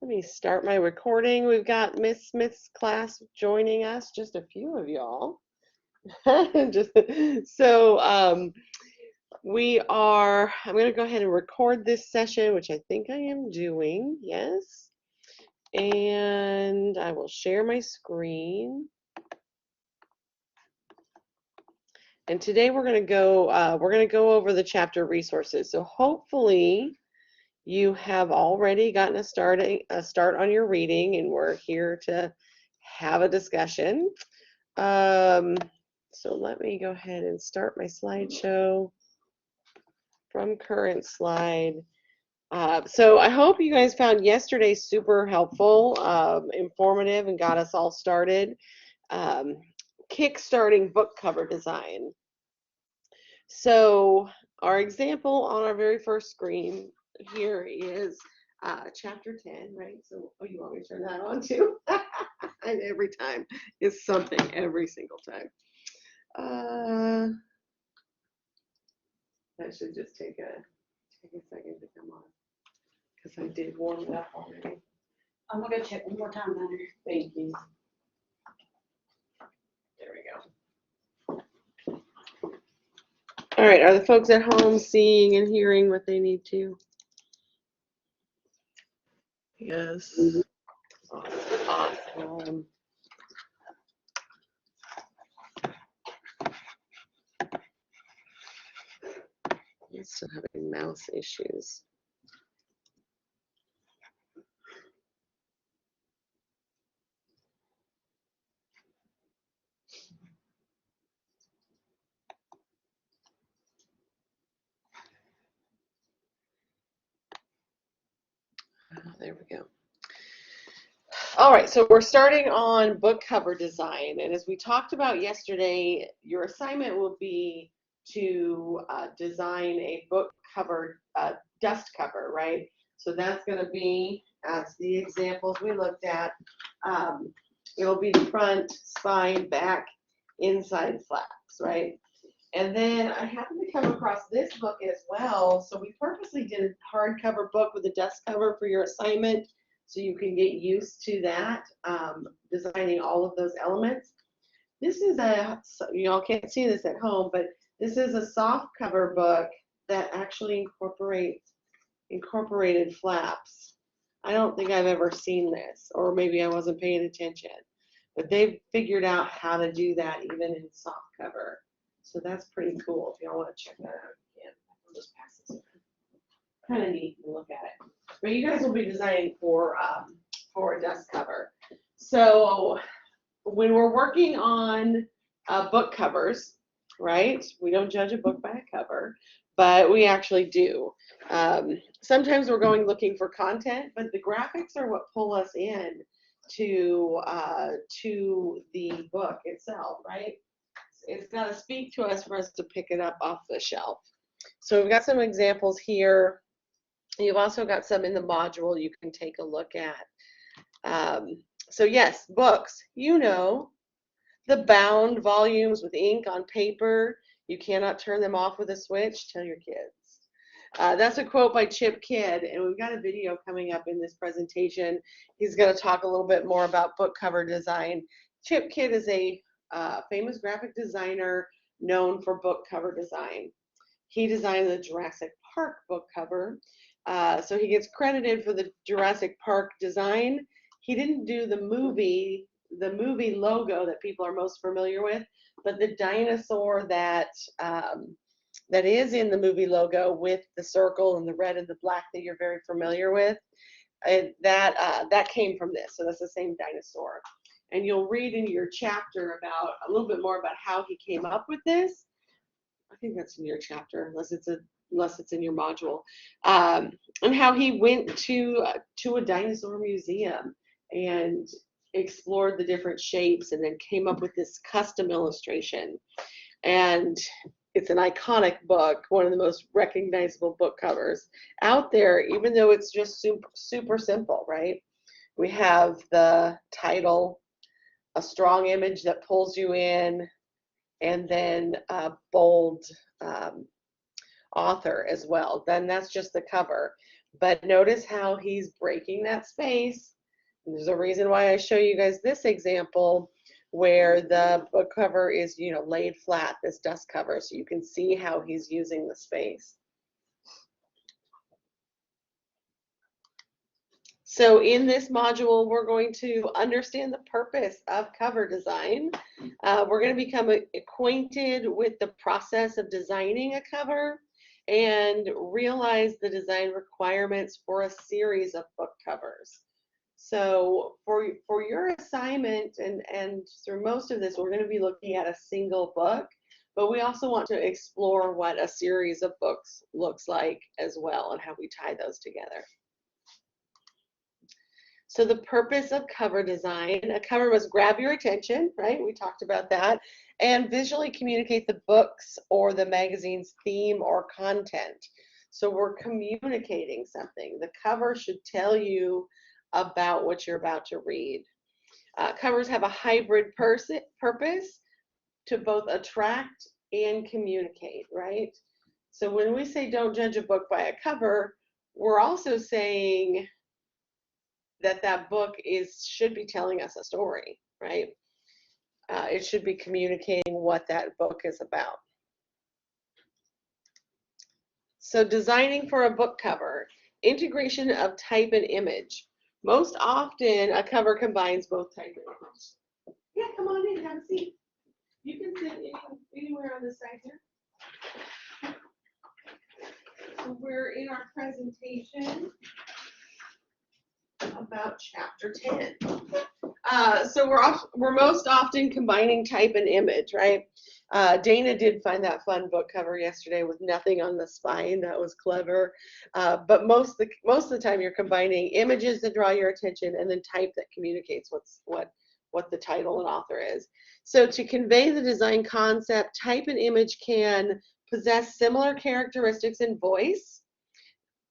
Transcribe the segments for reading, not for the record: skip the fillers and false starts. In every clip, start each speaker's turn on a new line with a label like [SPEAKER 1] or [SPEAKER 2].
[SPEAKER 1] Let me start my recording. We've got Miss Smith's class joining us, just a few of y'all. Just so I'm going to go ahead and record this session, which I think I am doing, yes. And I will share my screen. And today we're going to go over the chapter resources. So hopefully you have already gotten a start on your reading, and we're here to have a discussion. So let me go ahead and start my slideshow from current slide. So I hope you guys found yesterday super helpful, informative, and got us all started. Kickstarting book cover design. So our example on our very first screen here is chapter 10, right? So, oh, you want me to turn that on too? And every time is something, every single time. That should just take a second to come on, because I did warm it up already.
[SPEAKER 2] I'm gonna go check one more time, Hunter.
[SPEAKER 1] Thank you. There we go. All right, are the folks at home seeing and hearing what they need to? Yes. Awesome. I'm still having mouse issues. There we go. All right, so we're starting on book cover design, and as we talked about yesterday, your assignment will be to design a book cover, dust cover, right? So that's going to be, as the examples we looked at, it'll be front, spine, back, inside flaps, right? And then I happened to come across this book as well, so we purposely did a hardcover book with a dust cover for your assignment, so you can get used to that, designing all of those elements. This is y'all can't see this at home, but this is a soft cover book that actually incorporated flaps. I don't think I've ever seen this, or maybe I wasn't paying attention, but they've figured out how to do that even in soft cover. So that's pretty cool. If y'all want to check that out again, I'll just pass this around. Kind of neat to look at it. But you guys will be designing for a dust cover. So when we're working on book covers, right? We don't judge a book by a cover, but we actually do. Sometimes we're going looking for content, but the graphics are what pull us in to the book itself, right? It's got to speak to us for us to pick it up off the shelf. So we've got some examples here. You've also got some in the module you can take a look at. So yes, books, you know, the bound volumes with ink on paper, you cannot turn them off with a switch. Tell your kids. That's a quote by Chip Kidd, and we've got a video coming up in this presentation. He's going to talk a little bit more about book cover design. Chip Kidd is a famous graphic designer known for book cover design. He designed the Jurassic Park book cover, so he gets credited for the Jurassic Park design. He didn't do the movie logo that people are most familiar with, but the dinosaur that is in the movie logo with the circle and the red and the black that you're very familiar with, that came from this. So that's the same dinosaur. And you'll read in your chapter about a little bit more about how he came up with this. I think that's in your chapter, unless it's in your module, and how he went to a dinosaur museum and explored the different shapes and then came up with this custom illustration. And it's an iconic book, one of the most recognizable book covers out there, even though it's just super, super simple, right? We have the title, a strong image that pulls you in, and then a bold author as well. Then that's just the cover. But notice how he's breaking that space. And there's a reason why I show you guys this example where the book cover is, laid flat, this dust cover, so you can see how he's using the space. So in this module, we're going to understand the purpose of cover design. We're going to become acquainted with the process of designing a cover and realize the design requirements for a series of book covers. So for your assignment and through most of this, we're going to be looking at a single book, but we also want to explore what a series of books looks like as well and how we tie those together. So the purpose of cover design, a cover must grab your attention, right? We talked about that, and visually communicate the book's or the magazine's theme or content. So we're communicating something. The cover should tell you about what you're about to read. Covers have a hybrid purpose to both attract and communicate, right? So when we say don't judge a book by a cover, we're also saying that book should be telling us a story, right? It should be communicating what that book is about. So designing for a book cover, integration of type and image. Most often, a cover combines both type and image. Yeah, come on in, have a seat. You can sit anywhere on this side here. So we're in our presentation about chapter 10. So we're most often combining type and image, right? Dana did find that fun book cover yesterday with nothing on the spine. That was clever. But most of the time you're combining images that draw your attention and then type that communicates what the title and author is. So to convey the design concept, type and image can possess similar characteristics in voice.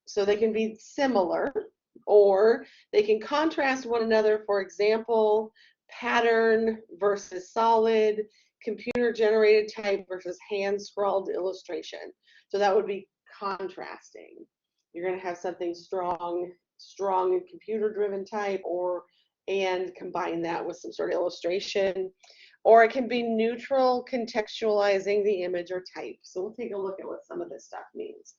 [SPEAKER 1] So they can be similar, or they can contrast one another. For example, pattern versus solid, computer generated type versus hand scrawled illustration. So that would be contrasting. You're going to have something strong and computer driven type, and combine that with some sort of illustration. Or it can be neutral, contextualizing the image or type. So we'll take a look at what some of this stuff means.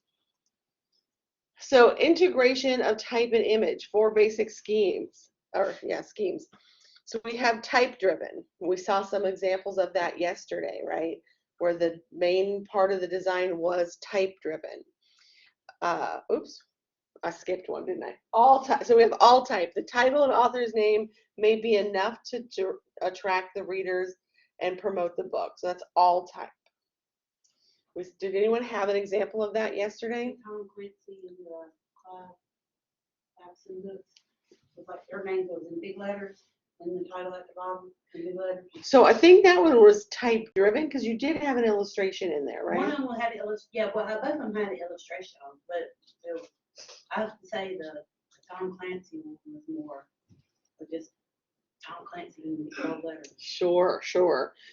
[SPEAKER 1] So integration of type and image, 4 basic schemes. So we have type driven. We saw some examples of that yesterday, right? Where the main part of the design was type driven. Oops, I skipped one, didn't I? All type. So we have all type. The title and author's name may be enough to attract the readers and promote the book. So that's all type. Did anyone have an example of that yesterday?
[SPEAKER 2] Tom Quincy and the Absent books. It's like their name goes in big letters and the title at the bottom in big letters.
[SPEAKER 1] So I think that one was type driven because you did have an illustration in there, right?
[SPEAKER 2] One of them had both of them had the illustration on, but I have to say the Tom Clancy one was more just Tom Clancy in big letters.
[SPEAKER 1] Sure.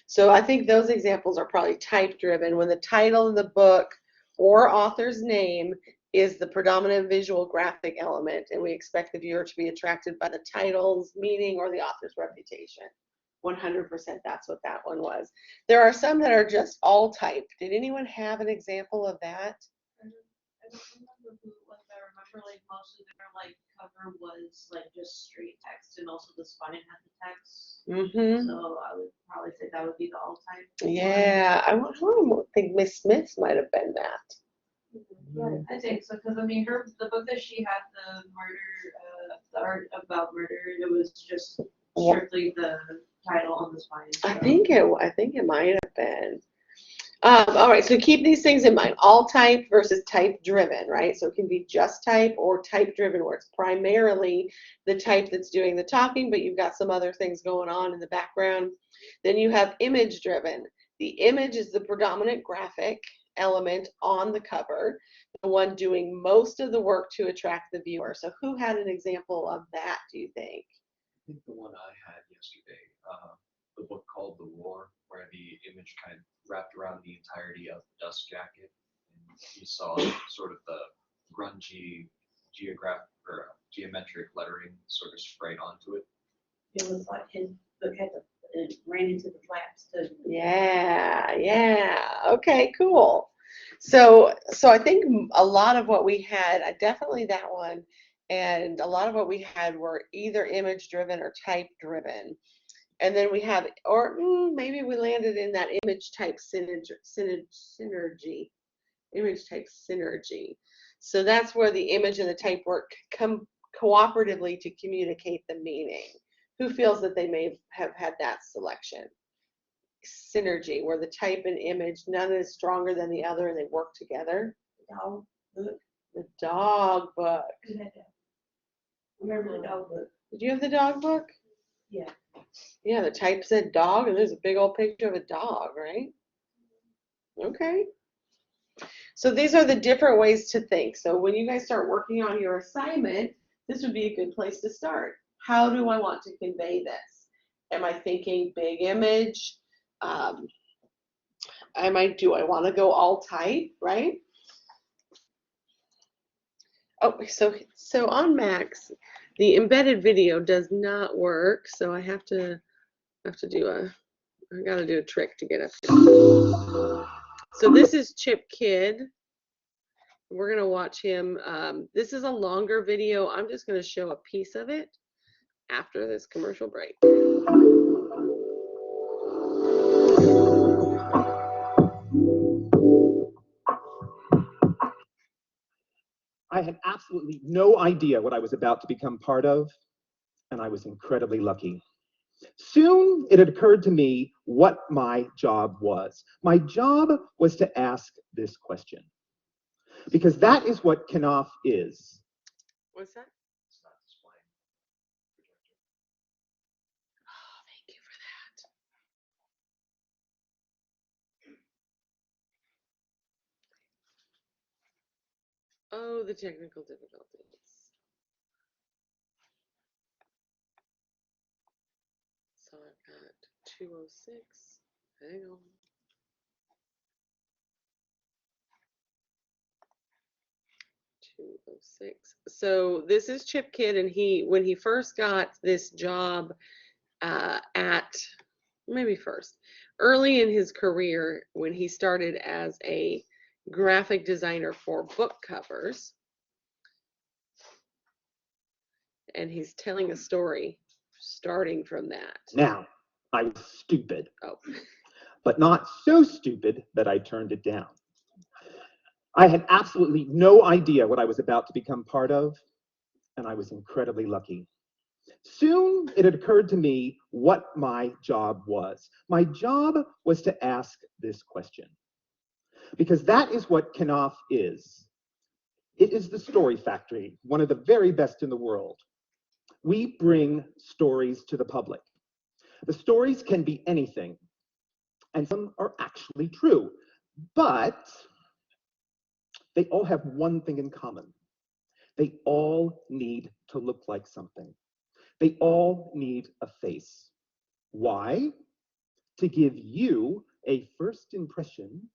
[SPEAKER 1] So I think those examples are probably type driven when the title of the book or author's name is the predominant visual graphic element, and we expect the viewer to be attracted by the title's meaning or the author's reputation. 100% that's what that one was. There are some that are just all type. Did anyone have an example of that?
[SPEAKER 3] I don't remember who it was. I remember like most of their like cover was like just straight text, and also the spine had the text.
[SPEAKER 1] Mm-hmm.
[SPEAKER 3] So I would probably say that would be the all type.
[SPEAKER 1] Yeah, I think Miss Smith might have been that.
[SPEAKER 3] Yeah, I think so, because I mean, the book that she had, the murder, the art about murder, it was just strictly the title on the spine. So.
[SPEAKER 1] I think it might have been. All right, so keep these things in mind. All type versus type driven, right? So it can be just type or type driven, where it's primarily the type that's doing the talking, but you've got some other things going on in the background. Then you have image driven. The image is the predominant graphic element on the cover, the one doing most of the work to attract the viewer. So who had an example of that, do you think?
[SPEAKER 4] I think the one I had yesterday, the book called The War, where the image kind of wrapped around the entirety of the dust jacket. And you saw sort of the grungy geometric lettering sort of sprayed onto it.
[SPEAKER 2] It was like his book had it ran into the flaps too.
[SPEAKER 1] Yeah, yeah. Okay, cool. So I think a lot of what we had, definitely that one, and a lot of what we had were either image driven or type driven. And then we have, or maybe we landed in that image type synergy, image type synergy. So that's where the image and the type work come cooperatively to communicate the meaning. Who feels that they may have had that selection? Synergy, where the type and image, none is stronger than the other and they work together.
[SPEAKER 2] Dog book.
[SPEAKER 1] The dog book.
[SPEAKER 2] Who had that? Remember the dog book?
[SPEAKER 1] Did you have the dog book?
[SPEAKER 2] Yeah.
[SPEAKER 1] Yeah, the type said dog and there's a big old picture of a dog, right? Okay. So these are the different ways to think. So when you guys start working on your assignment, this would be a good place to start. How do I want to convey this? Am I thinking big image? Do I want to go all type, right? Oh, so on Macs, the embedded video does not work, so I gotta do a trick to get up here. So this is Chip Kid. We're gonna watch him. This is a longer video. I'm just gonna show a piece of it after this commercial break.
[SPEAKER 5] I had absolutely no idea what I was about to become part of, and I was incredibly lucky. Soon it had occurred to me what my job was. My job was to ask this question, because that is what Knopf is.
[SPEAKER 1] What's that?
[SPEAKER 4] It's not displaying projector.
[SPEAKER 1] Oh, thank you for that. Oh, the technical difficulties. So I've got 206. Hang on. 206. So this is Chip Kid, and when he first got this job early in his career, when he started as a graphic designer for book covers, and he's telling a story starting from that.
[SPEAKER 5] Now, I was stupid,
[SPEAKER 1] Oh.
[SPEAKER 5] but not so stupid that I turned it down. I had absolutely no idea what I was about to become part of, and I was incredibly lucky. Soon it had occurred to me what my job was. My job was to ask this question, because that is what Knopf is. It is the story factory, one of the very best in the world. We bring stories to the public. The stories can be anything, and some are actually true, but they all have one thing in common. They all need to look like something. They all need a face. Why? To give you a first impression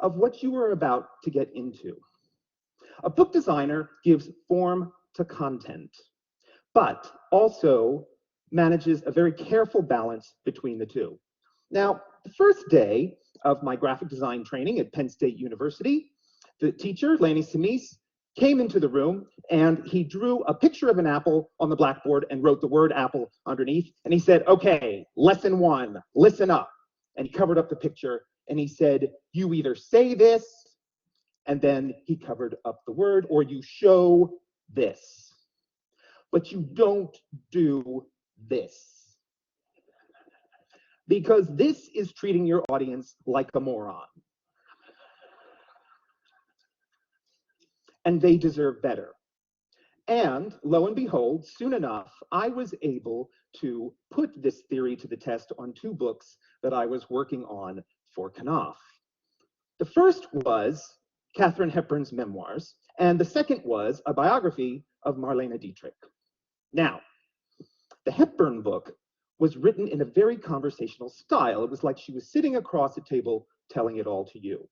[SPEAKER 5] of what you are about to get into. A book designer gives form to content, but also manages a very careful balance between the two. Now, the first day of my graphic design training at Penn State University, the teacher, Lanny Simis, came into the room and he drew a picture of an apple on the blackboard and wrote the word apple underneath. And he said, okay, lesson 1, listen up. And he covered up the picture and he said, you either say this, and then he covered up the word, or you show this. But you don't do this. Because this is treating your audience like a moron. And they deserve better. And lo and behold, soon enough, I was able to put this theory to the test on 2 books that I was working on for Knopf. The first was Katharine Hepburn's memoirs, and the second was a biography of Marlene Dietrich. Now, the Hepburn book was written in a very conversational style. It was like she was sitting across a table telling it all to you.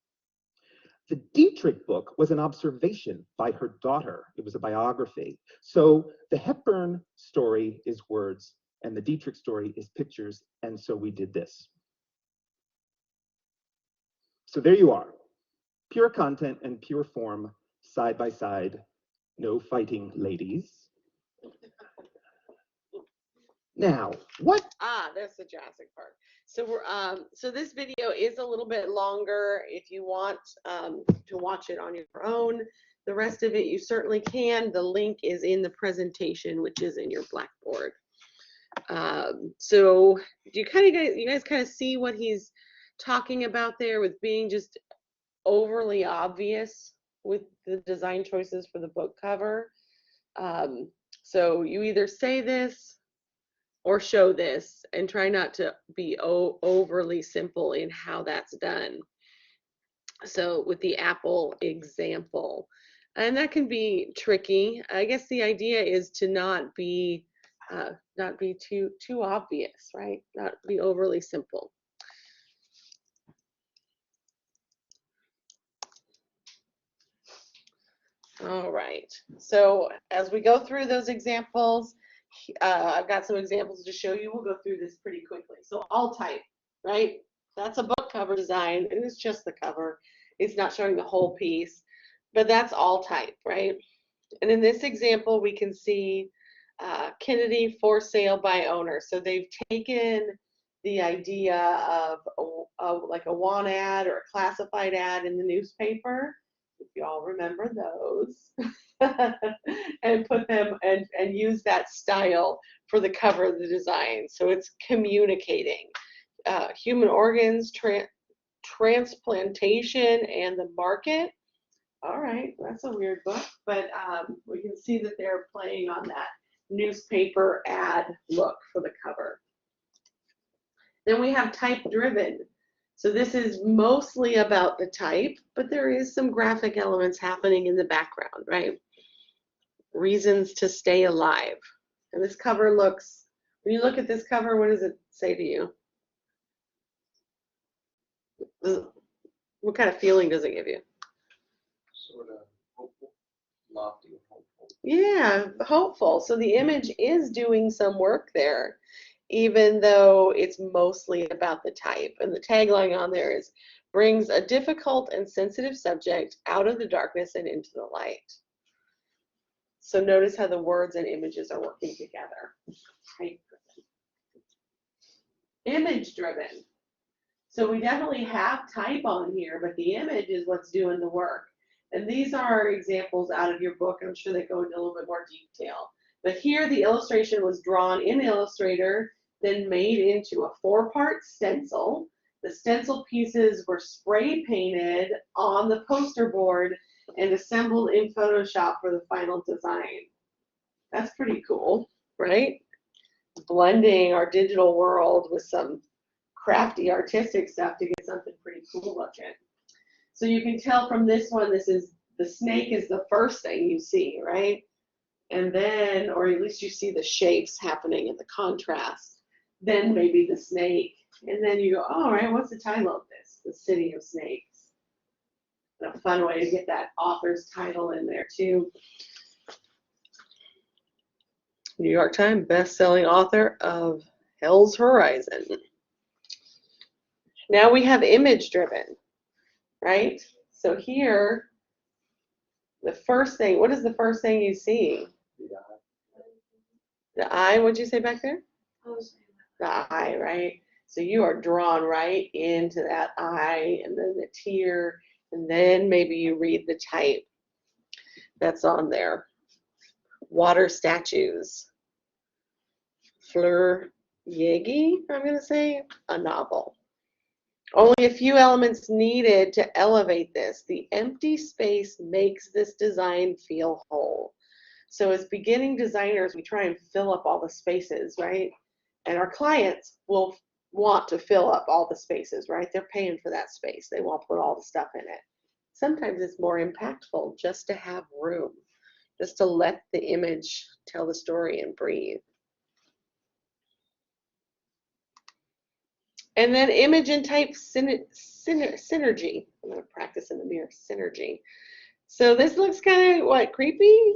[SPEAKER 5] The Dietrich book was an observation by her daughter. It was a biography. So the Hepburn story is words, and the Dietrich story is pictures, and so we did this. So there you are, pure content and pure form, side by side, no fighting, ladies. Now, what?
[SPEAKER 1] There's the Jurassic Park. So so this video is a little bit longer. If you want to watch it on your own, the rest of it you certainly can. The link is in the presentation, which is in your Blackboard. So do you guys kind of see what he's talking about there with being just overly obvious with the design choices for the book cover? So you either say this or show this, and try not to be overly simple in how that's done. So with the apple example, and that can be tricky. I guess the idea is to not be too obvious, right? Not be overly simple. All right. So as we go through those examples, I've got some examples to show you. We'll go through this pretty quickly. So all type, right? That's a book cover design, and it's just the cover. It's not showing the whole piece, but that's all type, right? And in this example, we can see Kennedy for sale by owner. So they've taken the idea of like a want ad or a classified ad in the newspaper, if you all remember those, and put them and use that style for the cover of the design. So it's communicating human organs, transplantation, and the market. All right, that's a weird book, but we can see that they're playing on that newspaper ad look for the cover. Then we have type driven. So this is mostly about the type, but there is some graphic elements happening in the background, right? Reasons to stay alive. And this cover looks, when you look at this cover, what does it say to you? What kind of feeling does it give you?
[SPEAKER 4] Sort of hopeful, lofty and hopeful.
[SPEAKER 1] Yeah, hopeful. So the image is doing some work there, even though it's mostly about the type. And the tagline on there is, brings a difficult and sensitive subject out of the darkness and into the light. So notice how the words and images are working together. Type driven. Image driven. So we definitely have type on here, but the image is what's doing the work. And these are examples out of your book. I'm sure they go into a little bit more detail. But here the illustration was drawn in Illustrator, then made into a 4-part stencil. The stencil pieces were spray painted on the poster board and assembled in Photoshop for the final design. That's pretty cool, right? Blending our digital world with some crafty artistic stuff to get something pretty cool looking. So you can tell from this one, this is the snake is the first thing you see, right? And then, or at least you see the shapes happening in the contrast. Then maybe the snake. And then you go, oh, all right, what's the title of this? The City of Snakes. A fun way to get that author's title in there too. New York Times best-selling author of Hell's Horizon. Now we have image driven, right? So here, the first thing, what is the first thing you see? The eye, what'd you say back there? The eye, right? So you are drawn right into that eye, and then the tear, and then maybe you read the type that's on there. Water statues. Fleur Yegi, I'm going to say, a novel. Only a few elements needed to elevate this. The empty space makes this design feel whole. So as beginning designers, we try and fill up all the spaces, right? And our clients will want to fill up all the spaces, right? They're paying for that space. They won't put all the stuff in it. Sometimes it's more impactful just to have room, just to let the image tell the story and breathe. And then image and type synergy. I'm going to practice in the mirror, synergy. So this looks kind of, what, creepy?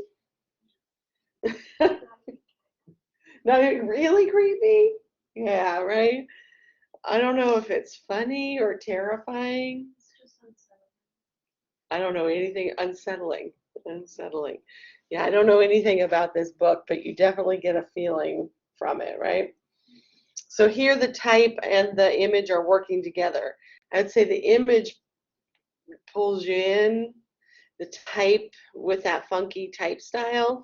[SPEAKER 1] Not really creepy? Yeah, right? I don't know if it's funny or terrifying.
[SPEAKER 3] It's just unsettling.
[SPEAKER 1] I don't know anything. Unsettling. Unsettling. Yeah, I don't know anything about this book, but you definitely get a feeling from it, right? So here the type and the image are working together. I'd say the image pulls you in, the type with that funky type style.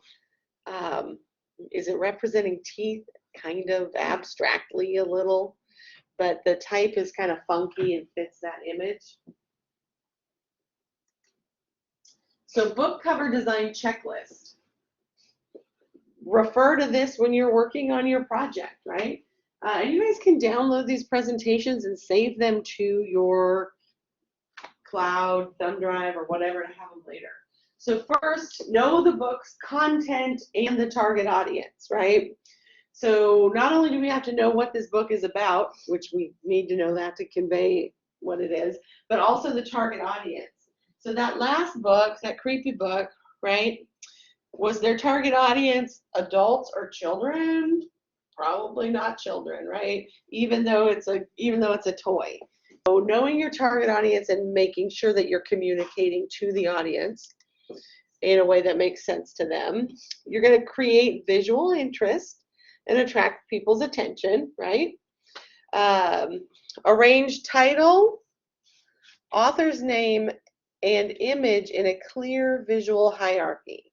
[SPEAKER 1] Is it representing teeth? Kind of abstractly a little, but the type is kind of funky and fits that image. So book cover design checklist. Refer to this when you're working on your project, right? And you guys can download these presentations and save them to your cloud, thumb drive, or whatever to have them later. So first, know the book's content and the target audience, right? So not only do we have to know what this book is about, which we need to know that to convey what it is, but also the target audience. So that last book, that creepy book, right? Was their target audience adults or children? Probably not children, right? Even though it's a toy. So knowing your target audience and making sure that you're communicating to the audience in a way that makes sense to them. You're going to create visual interest and attract people's attention, right? Arrange title, author's name, and image in a clear visual hierarchy.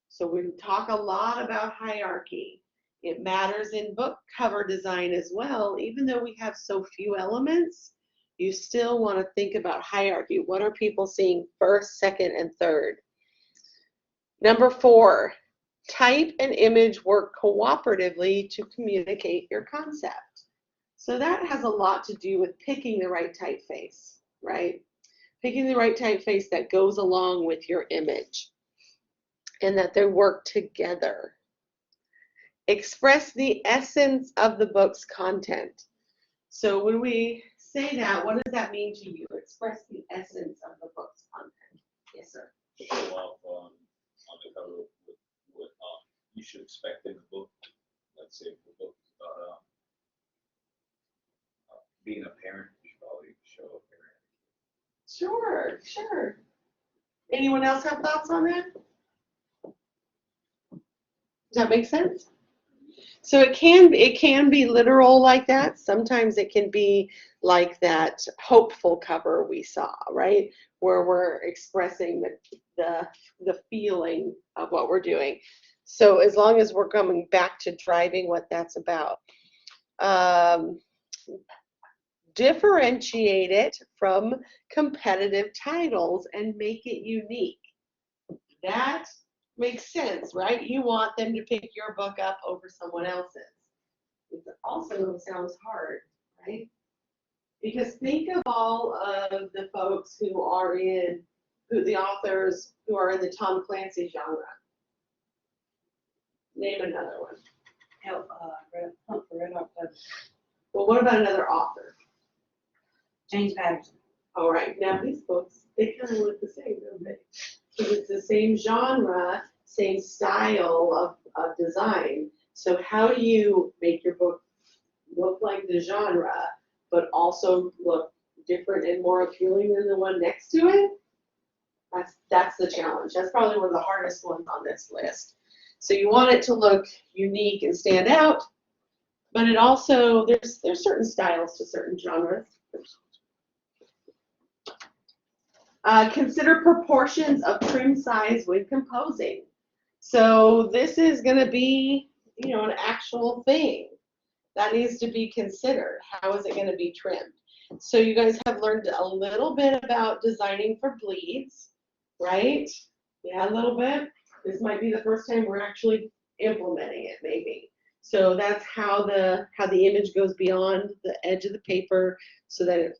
[SPEAKER 1] So we talk a lot about hierarchy. It matters in book cover design as well. Even though we have so few elements, you still want to think about hierarchy. What are people seeing first, second, and third? Number 4, type and image work cooperatively to communicate your concept. So that has a lot to do with picking the right typeface, right? Picking the right typeface that goes along with your image and that they work together. Express the essence of the book's content. So when we say that, what does that mean to you? Express the essence of the book's content. Yes, sir.
[SPEAKER 6] Show off on the cover with what you should expect in the book. Let's say if the book is about being a parent, you should probably show a parent.
[SPEAKER 1] Sure, sure. Anyone else have thoughts on that? Does that make sense? So it can be literal like that. Sometimes it can be like that hopeful cover we saw, right? Where we're expressing the feeling of what we're doing. So as long as we're coming back to driving what that's about. Differentiate it from competitive titles and make it unique. That makes sense, right? You want them to pick your book up over someone else's. It also sounds hard, right? Because think of all of the folks the authors who are in the Tom Clancy genre. Name another one.
[SPEAKER 2] Hunt for Red October.
[SPEAKER 1] Well, what about another author?
[SPEAKER 2] James Patterson.
[SPEAKER 1] All right, now these books, they kind of look the same, don't they? Because it's the same genre, same style of design. So how do you make your book look like the genre, but also look different and more appealing than the one next to it? That's the challenge. That's probably one of the hardest ones on this list. So you want it to look unique and stand out, but it also, there's certain styles to certain genres. Consider proportions of trim size when composing. So this is going to be, an actual thing that needs to be considered. How is it going to be trimmed? So you guys have learned a little bit about designing for bleeds, right? Yeah, a little bit. This might be the first time we're actually implementing it, maybe. So that's how the image goes beyond the edge of the paper, so that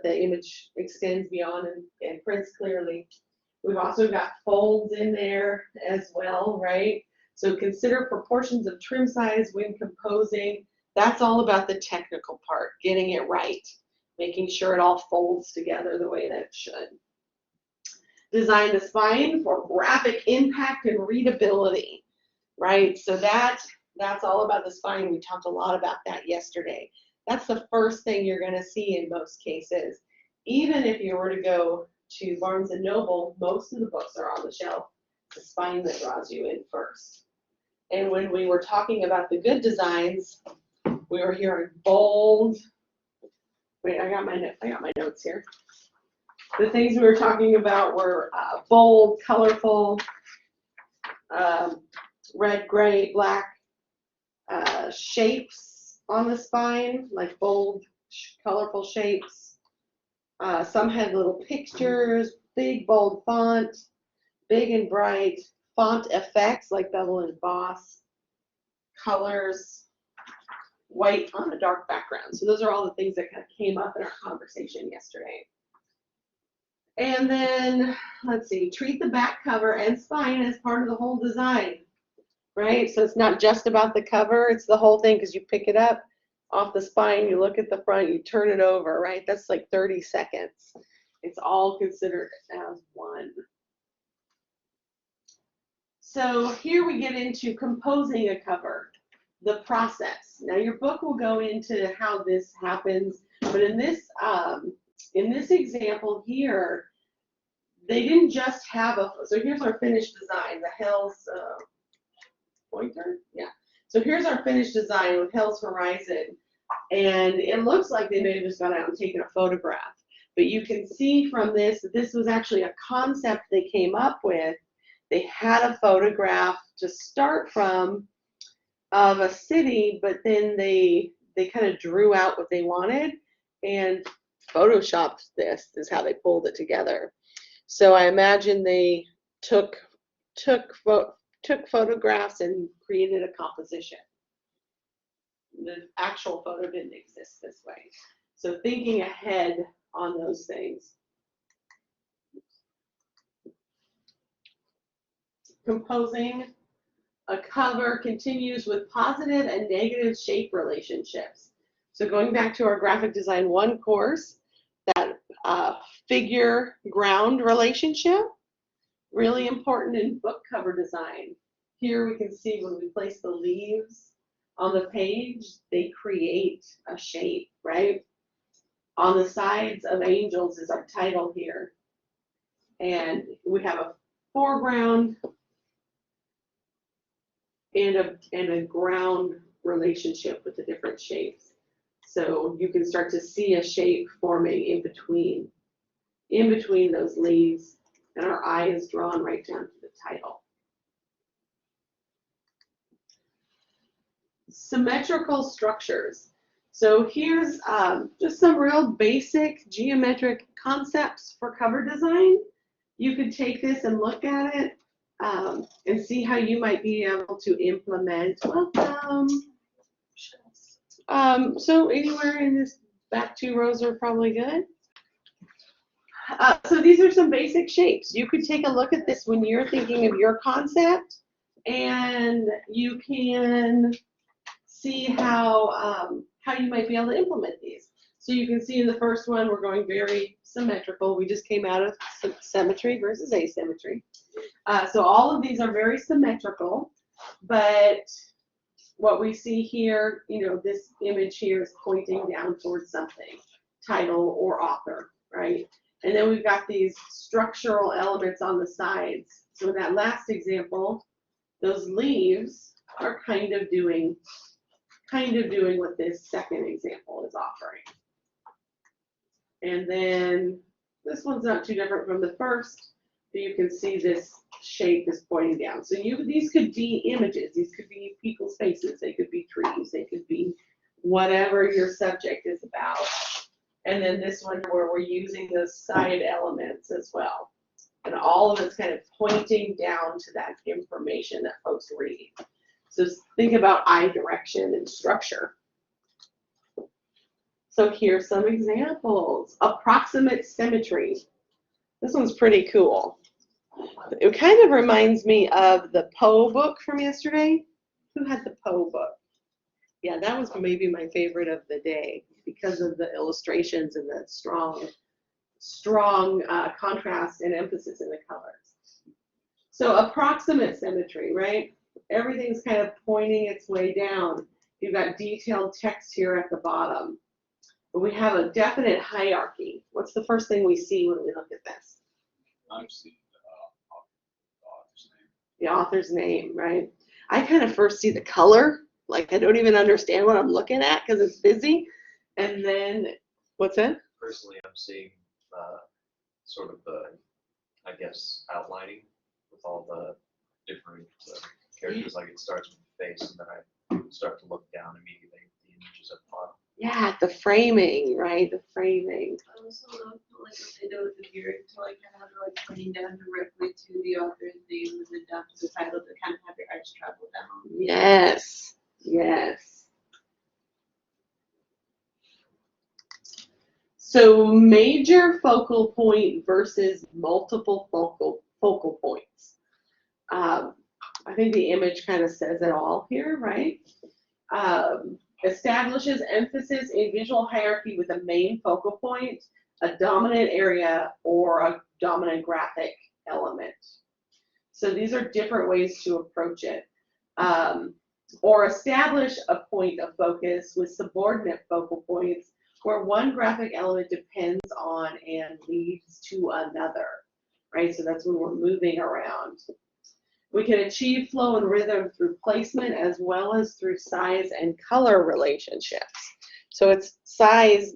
[SPEAKER 1] the image extends beyond and prints clearly. We've also got folds in there as well, right? So consider proportions of trim size when composing. That's all about the technical part, getting it right, making sure it all folds together the way that it should. Design the spine for graphic impact and readability, right? So that's all about the spine. We talked a lot about that yesterday. That's the first thing you're going to see in most cases. Even if you were to go to Barnes & Noble, most of the books are on the shelf. It's the spine that draws you in first. And when we were talking about the good designs, we were hearing bold. Wait, I got my notes here. The things we were talking about were bold, colorful, red, gray, black shapes on the spine, like bold, colorful shapes. Some had little pictures, big, bold font, big and bright, font effects like bevel and emboss, colors, white on a dark background. So those are all the things that kind of came up in our conversation yesterday. And then, let's see, treat the back cover and spine as part of the whole design, right? So it's not just about the cover, it's the whole thing, because you pick it up off the spine, you look at the front, you turn it over, right? That's like 30 seconds. It's all considered as one. So here we get into composing a cover, the process. Now your book will go into how this happens, but in this example here, they didn't just have so here's our finished design, the Hell's pointer, yeah. So here's our finished design with Hell's Horizon, and it looks like they may have just gone out and taken a photograph, but you can see from this that this was actually a concept they came up with. They had a photograph to start from of a city, but then they kind of drew out what they wanted and photoshopped this is how they pulled it together. So I imagine they took photographs and created a composition. The actual photo didn't exist this way. So thinking ahead on those things. Composing a cover continues with positive and negative shape relationships. So going back to our graphic design 1 course, that figure ground relationship, really important in book cover design. Here we can see when we place the leaves on the page, they create a shape, right? On the sides of angels is our title here. And we have a foreground and a ground relationship with the different shapes. So you can start to see a shape forming in between those leaves, and our eye is drawn right down to the title. Symmetrical structures. So here's just some real basic geometric concepts for cover design. You could take this and look at it and see how you might be able to implement. Welcome. So anywhere in this back 2 rows are probably good. So these are some basic shapes. You could take a look at this when you're thinking of your concept, and you can see how you might be able to implement these. So you can see in the first one, we're going very symmetrical. We just came out of symmetry versus asymmetry. So all of these are very symmetrical, but what we see here, this image here is pointing down towards something, title or author, right? And then we've got these structural elements on the sides. So in that last example, those leaves are kind of doing what this second example is offering. And then this one's not too different from the first, but you can see this shape is pointing down. So these could be images, these could be people's faces, they could be trees, they could be whatever your subject is about. And then this one where we're using those side elements as well. And all of it's kind of pointing down to that information that folks read. So think about eye direction and structure. So here's some examples. Approximate symmetry. This one's pretty cool. It kind of reminds me of the Poe book from yesterday. Who had the Poe book? Yeah, that was maybe my favorite of the day because of the illustrations and the strong contrast and emphasis in the colors. So approximate symmetry, right? Everything's kind of pointing its way down. You've got detailed text here at the bottom. But we have a definite hierarchy. What's the first thing we see when we look at this?
[SPEAKER 6] I'm seeing the author's name.
[SPEAKER 1] The author's name, right? I kind of first see the color. Like I don't even understand what I'm looking at because it's busy. And then, what's that?
[SPEAKER 4] Personally, I'm seeing sort of the, I guess, outlining with all the different characters. Like it starts with the face, and then I start to look down immediately at the images at the bottom.
[SPEAKER 1] Yeah, the framing, right? The framing.
[SPEAKER 3] I also love like what they do with the beard to like kind of like pointing down directly to the author's name and then down to the title to kind of have your eyes travel down.
[SPEAKER 1] Yes, yes. So major focal point versus multiple focal points. I think the image kind of says it all here, right? Establishes emphasis in visual hierarchy with a main focal point, a dominant area, or a dominant graphic element. So these are different ways to approach it. Or establish a point of focus with subordinate focal points where one graphic element depends on and leads to another, right? So that's when we're moving around. We can achieve flow and rhythm through placement as well as through size and color relationships. So it's size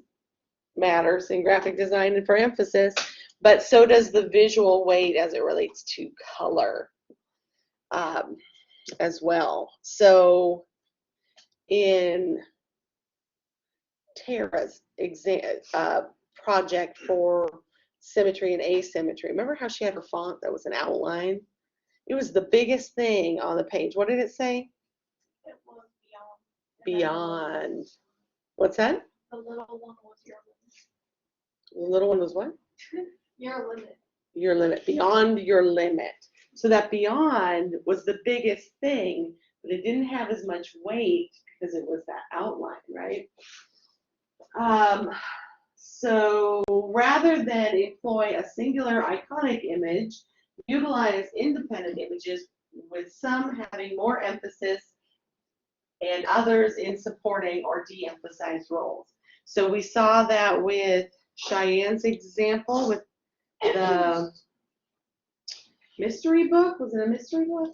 [SPEAKER 1] matters in graphic design and for emphasis, but so does the visual weight as it relates to color as well. So in Tara's project for symmetry and asymmetry, remember how she had her font that was an outline? It was the biggest thing on the page. What did it say?
[SPEAKER 3] It was beyond.
[SPEAKER 1] Beyond. What's that?
[SPEAKER 3] The little one was your limit.
[SPEAKER 1] The little one was what?
[SPEAKER 3] Your limit.
[SPEAKER 1] Your limit. Beyond your limit. So that beyond was the biggest thing, but it didn't have as much weight because it was that outline, right? So rather than employ a singular iconic image, utilize independent images with some having more emphasis and others in supporting or de-emphasized roles. So we saw that with Cheyenne's example with the mystery book. Was it a mystery book?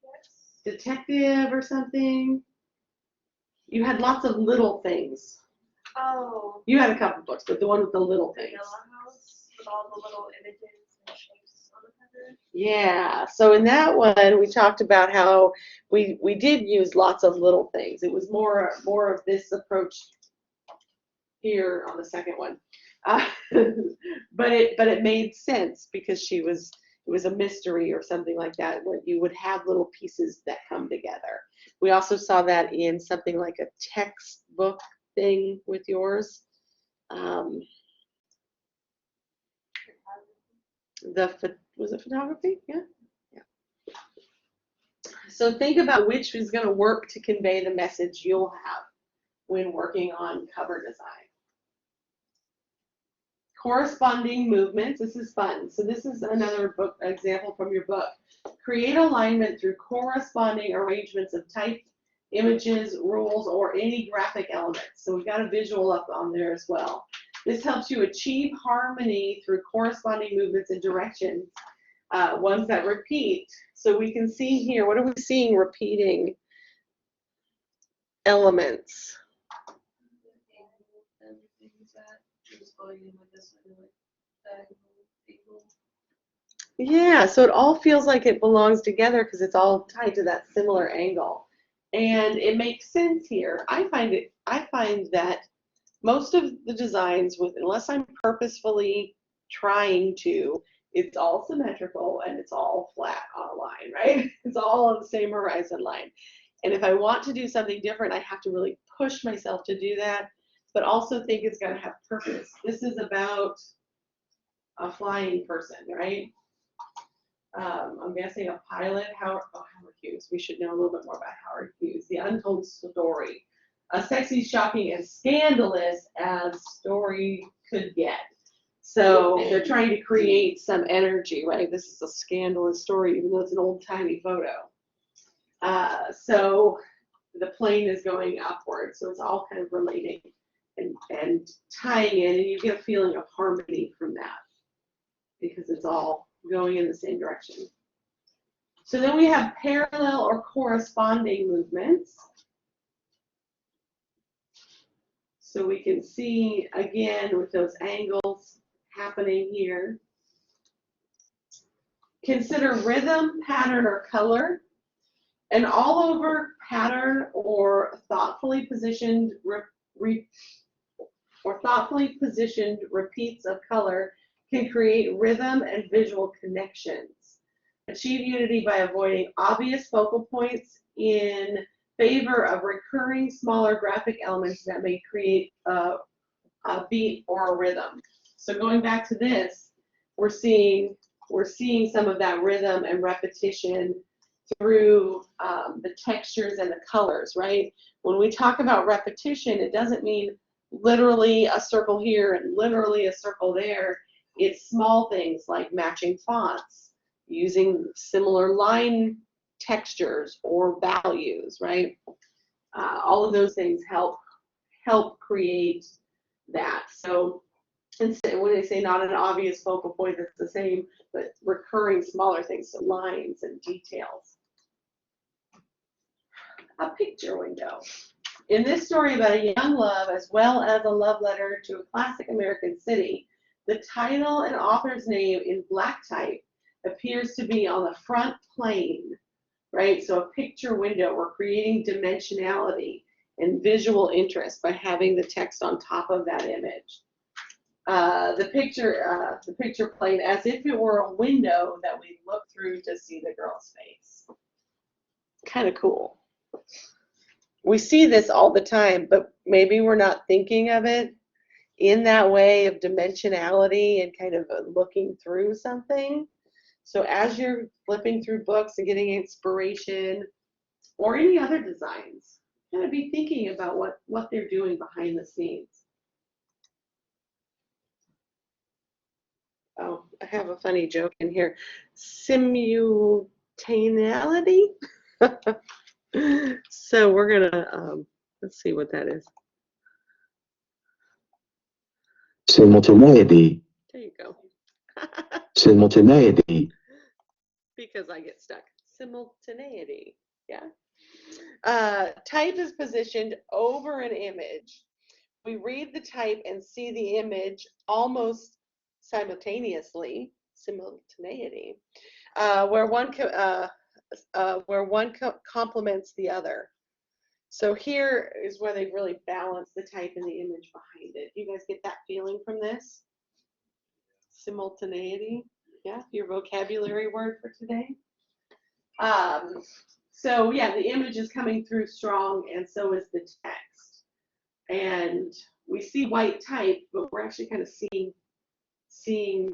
[SPEAKER 1] Yes. Detective or something? You had lots of little things.
[SPEAKER 3] Oh.
[SPEAKER 1] You had a couple books, but the one with the little
[SPEAKER 3] The
[SPEAKER 1] things.
[SPEAKER 3] Yellow House with all the little images and shapes on the cover.
[SPEAKER 1] Yeah, so in that one, we talked about how we did use lots of little things. It was more of this approach here on the second one, but it made sense because it was a mystery or something like that where you would have little pieces that come together. We also saw that in something like a textbook thing with yours. Was it photography? Yeah. So think about which is going to work to convey the message you'll have when working on cover design. Corresponding movements. This is fun. So this is another book example from your book. Create alignment through corresponding arrangements of type, images, rules, or any graphic elements. So we've got a visual up on there as well. This helps you achieve harmony through corresponding movements and directions, ones that repeat. So we can see here, what are we seeing repeating elements? Yeah, so it all feels like it belongs together because it's all tied to that similar angle. And it makes sense here. I find that most of the designs, unless I'm purposefully trying to, it's all symmetrical and it's all flat on a line, right? It's all on the same horizon line. And if I want to do something different, I have to really push myself to do that, but also think it's got to have purpose. This is about a flying person, right? I'm guessing a pilot, Howard Hughes. We should know a little bit more about Howard Hughes. The Untold Story. A sexy, shocking, and scandalous as story could get. So they're trying to create some energy, right? This is a scandalous story, even though it's an old-timey photo. So the plane is going upward, so it's all kind of relating and tying in, and you get a feeling of harmony from that because it's all going in the same direction. So then we have parallel or corresponding movements. So we can see, again, with those angles happening here. Consider rhythm, pattern, or color. An all-over pattern or thoughtfully positioned repeats of color can create rhythm and visual connections. Achieve unity by avoiding obvious focal points in favor of recurring smaller graphic elements that may create a beat or a rhythm. So going back to this, we're seeing some of that rhythm and repetition through the textures and the colors, right? When we talk about repetition, it doesn't mean literally a circle here and literally a circle there. It's small things like matching fonts, using similar line textures or values, right? All of those things help create that. So when they say not an obvious focal point, that's the same, but recurring smaller things, so lines and details. A picture window. In this story about a young love as well as a love letter to a classic American city, the title and author's name in black type appears to be on the front plane, right? So a picture window, we're creating dimensionality and visual interest by having the text on top of that image. The picture plane as if it were a window that we look through to see the girl's face. Kind of cool. We see this all the time, but maybe we're not thinking of it in that way of dimensionality and kind of looking through something. So as you're flipping through books and getting inspiration or any other designs, kind of be thinking about what they're doing behind the scenes. Oh, I have a funny joke in here. Simultaneity. So we're gonna let's see what that is.
[SPEAKER 5] Simultaneity.
[SPEAKER 1] There you go.
[SPEAKER 5] Simultaneity.
[SPEAKER 1] Because I get stuck. Simultaneity. Yeah. Type is positioned over an image. We read the type and see the image almost simultaneously. Simultaneity. Where one complements the other. So here is where they've really balanced the type and the image behind it. You guys get that feeling from this? Simultaneity, yeah, your vocabulary word for today. So yeah, the image is coming through strong, and so is the text. And we see white type, but we're actually kind of seeing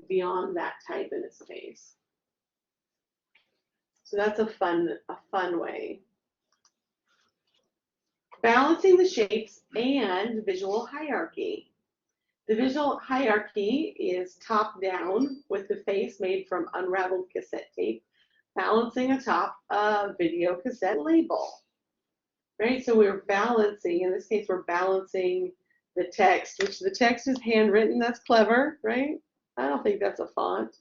[SPEAKER 1] beyond that type in its face. So that's a fun way. Balancing the shapes and visual hierarchy. The visual hierarchy is top down with the face made from unraveled cassette tape, balancing atop a video cassette label. Right, so we're balancing, in this case, we're balancing the text, which the text is handwritten. That's clever, right? I don't think that's a font.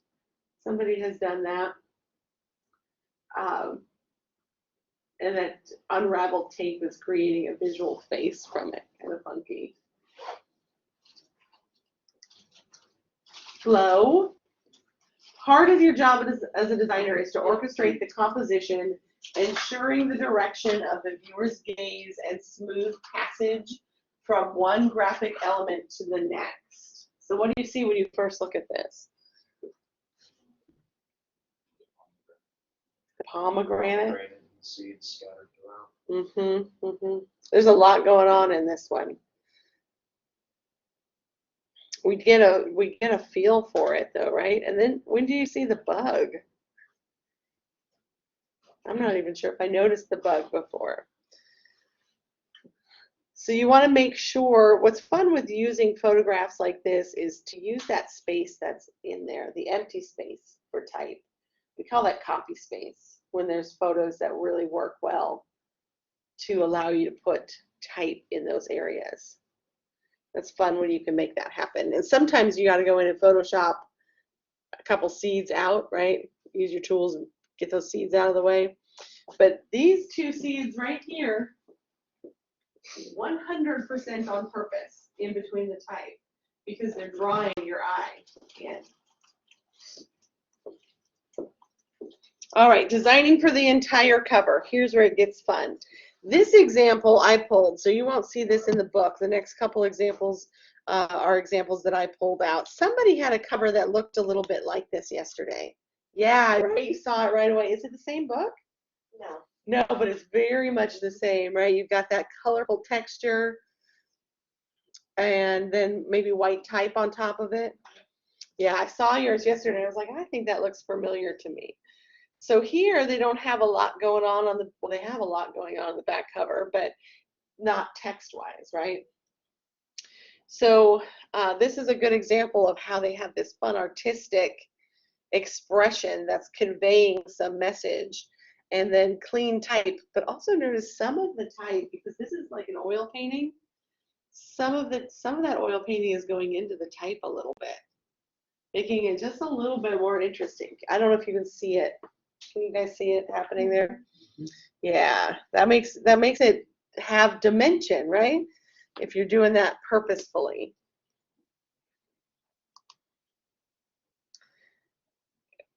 [SPEAKER 1] Somebody has done that. And that unraveled tape is creating a visual face from it, kind of funky. Flow. Part of your job as a designer is to orchestrate the composition, ensuring the direction of the viewer's gaze and smooth passage from one graphic element to the next. So what do you see when you first look at this? Pomegranate.
[SPEAKER 4] Seeds scattered throughout.
[SPEAKER 1] There's a lot going on in this one. We get a feel for it though, right? And then when do you see the bug? I'm not even sure if I noticed the bug before. So you want to make sure, what's fun with using photographs like this is to use that space that's in there, the empty space for type. We call that copy space when there's photos that really work well to allow you to put type in those areas. That's fun when you can make that happen. And sometimes you got to go in and Photoshop a couple seeds out, right? Use your tools and get those seeds out of the way. But these two seeds right here, 100% on purpose in between the type because they're drawing your eye in. All right, designing for the entire cover. Here's where it gets fun. This example I pulled, so you won't see this in the book. The next couple examples are examples that I pulled out. Somebody had a cover that looked a little bit like this yesterday. Yeah, right, you saw it right away. Is it the same book?
[SPEAKER 2] No.
[SPEAKER 1] No, but it's very much the same, right? You've got that colorful texture and then maybe white type on top of it. Yeah, I saw yours yesterday. I was like, I think that looks familiar to me. So here they don't have a lot going on the, well, they have a lot going on the back cover, but not text-wise, right? So this is a good example of how they have this fun artistic expression that's conveying some message, and then clean type. But also notice some of the type, because this is like an oil painting, some of that oil painting is going into the type a little bit, making it just a little bit more interesting. I don't know if you can see it. Can you guys see it happening there? Yeah, that makes it have dimension, right? If you're doing that purposefully.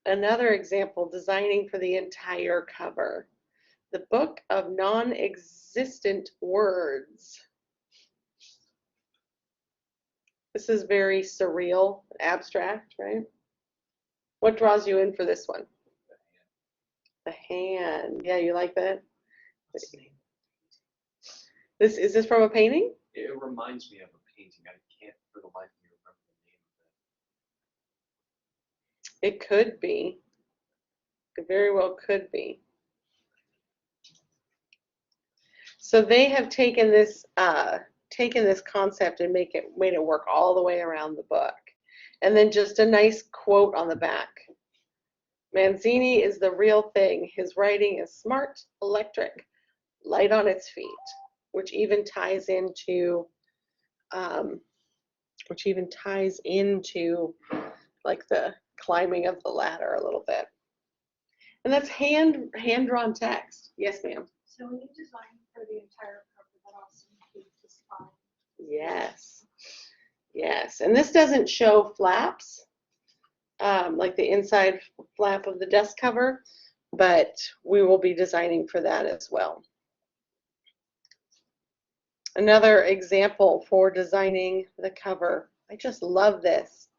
[SPEAKER 1] Another example, designing for the entire cover. The Book of Non-Existent Words. This is very surreal, abstract, right? What draws you in for this one? The hand. Yeah, you like that? Is this from a painting?
[SPEAKER 4] It reminds me of a painting. I can't for the life of me remember the name of it.
[SPEAKER 1] It could be. It very well could be. So they have taken this concept and made it work all the way around the book. And then just a nice quote on the back. Manzini is the real thing. His writing is smart, electric, light on its feet, which even ties into like the climbing of the ladder a little bit. And that's hand-drawn text. Yes, ma'am.
[SPEAKER 7] So when you design for the entire cover, that also includes the spine.
[SPEAKER 1] Yes. Yes. And this doesn't show flaps, like the inside flap of the desk cover, but we will be designing for that as well. Another example for designing the cover. I just love this.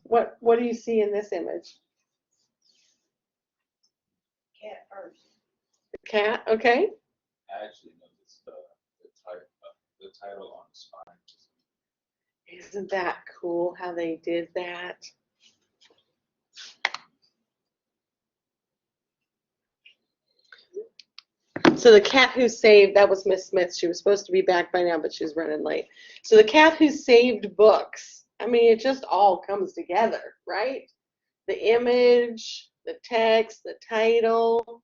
[SPEAKER 1] What do you see in this image?
[SPEAKER 2] Cat first.
[SPEAKER 1] Cat, okay.
[SPEAKER 6] I actually noticed the title on the spine.
[SPEAKER 1] Isn't that cool how they did that? So the cat who saved, that was Miss Smith. She was supposed to be back by now, but she's running late. So the cat who saved books. I mean, it just all comes together, right? The image, the text, the title.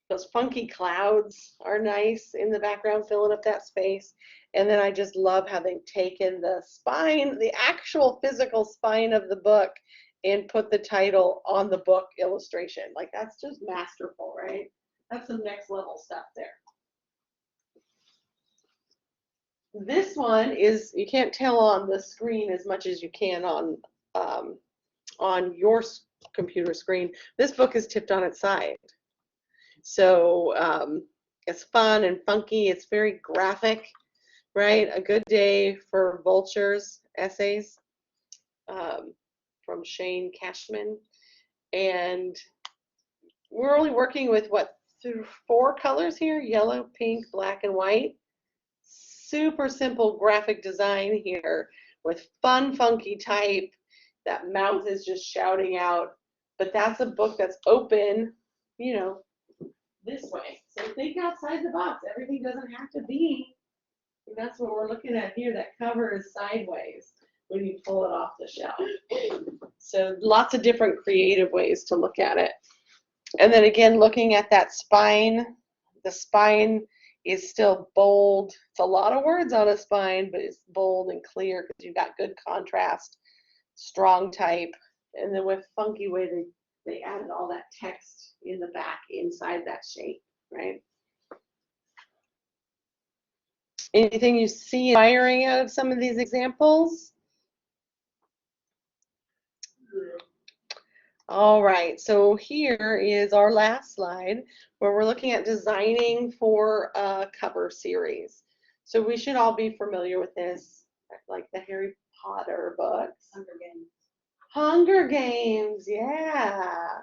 [SPEAKER 1] Those funky clouds are nice in the background, filling up that space. And then I just love how they've taken the spine, the actual physical spine of the book, and put the title on the book illustration. Like, that's just masterful, right? That's some next level stuff there. This one is, you can't tell on the screen as much as you can on your computer screen. This book is tipped on its side. So it's fun and funky. It's very graphic, right? A good day for Vulture's essays from Shane Cashman. And we're only working with, what, 4 colors here? Yellow, pink, black, and white. Super simple graphic design here with fun, funky type. That mouth is just shouting out but that's a book that's open, this way. So think outside the box. Everything doesn't have to be. And that's what we're looking at here. That cover is sideways when you pull it off the shelf. So lots of different creative ways to look at it. And then again, looking at that spine, the spine is still bold. It's a lot of words on a spine, but it's bold and clear because you've got good contrast, strong type. And then with funky way, they added all that text in the back inside that shape, right? Anything you see inspiring out of some of these examples? All right, so here is our last slide where we're looking at designing for a cover series. So we should all be familiar with this, like the Harry Potter books.
[SPEAKER 2] Hunger Games.
[SPEAKER 1] Hunger Games, yeah.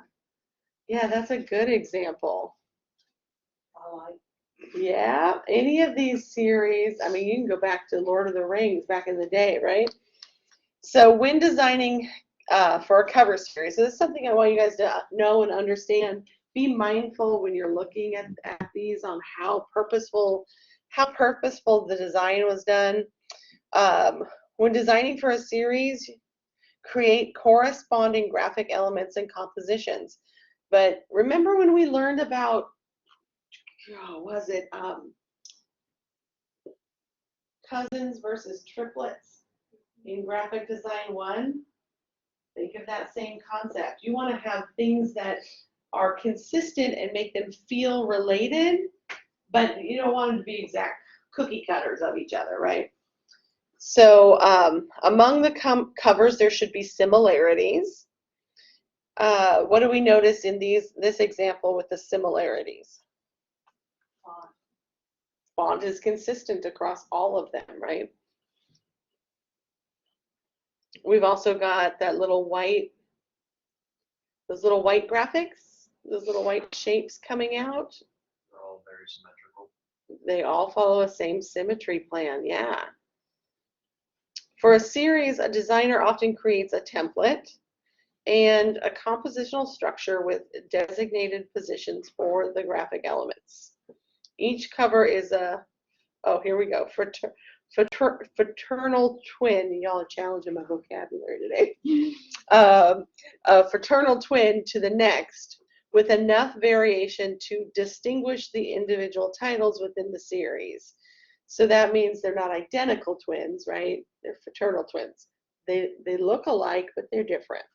[SPEAKER 1] Yeah, that's a good example.
[SPEAKER 2] I like.
[SPEAKER 1] Yeah, any of these series, I mean, you can go back to Lord of the Rings back in the day, right? So when designing for a cover series, so this is something I want you guys to know and understand. Be mindful when you're looking at these on how purposeful the design was done. When designing for a series, create corresponding graphic elements and compositions. But remember when we learned about, was it cousins versus triplets in graphic design 1? Think of that same concept. You want to have things that are consistent and make them feel related, but you don't want them to be exact cookie cutters of each other, right? So among the covers, there should be similarities. What do we notice in this example with the similarities? Font is consistent across all of them, right? We've also got that little white, those little white graphics, those little white shapes coming out.
[SPEAKER 4] They're all very symmetrical.
[SPEAKER 1] They all follow a same symmetry plan, yeah. For a series, a designer often creates a template and a compositional structure with designated positions for the graphic elements. Each cover is a, oh, here we go, fraternal twin. Y'all are challenging my vocabulary today. A fraternal twin to the next with enough variation to distinguish the individual titles within the series. So that means they're not identical twins, right? They're fraternal twins. They look alike, but they're different.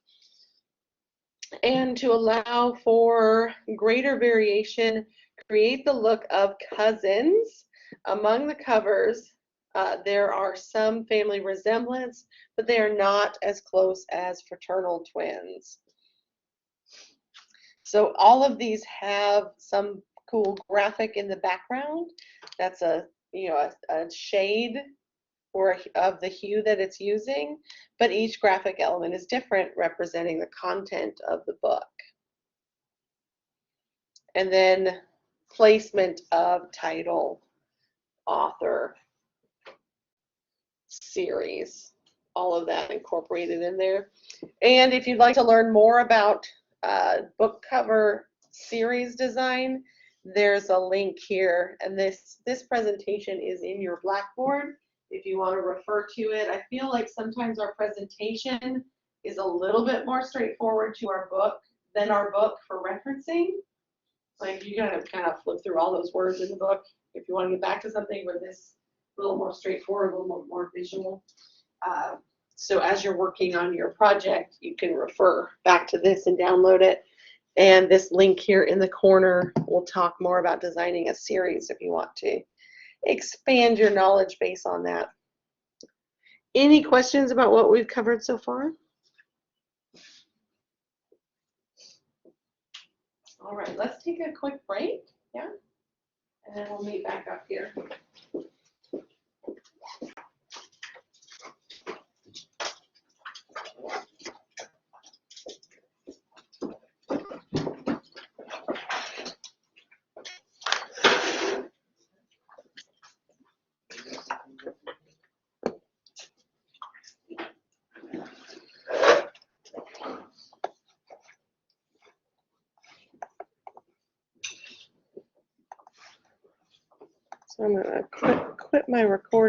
[SPEAKER 1] And to allow for greater variation, create the look of cousins. Among the covers, there are some family resemblance, but they are not as close as fraternal twins. So all of these have some cool graphic in the background. That's a shade or of the hue that it's using, but each graphic element is different, representing the content of the book. And then placement of title, author, series, all of that incorporated in there. And if you'd like to learn more about book cover series design, there's a link here, and this presentation is in your Blackboard if you want to refer to it. I feel like sometimes our presentation is a little bit more straightforward to our book than our book for referencing. Like you gotta kind of flip through all those words in the book if you want to get back to something where this a little more straightforward, a little more visual. So as you're working on your project, you can refer back to this and download it. And this link here in the corner will talk more about designing a series if you want to expand your knowledge base on that. Any questions about what we've covered so far? All right, let's take a quick break, yeah? And then we'll meet back up here. So I'm gonna quit my recording.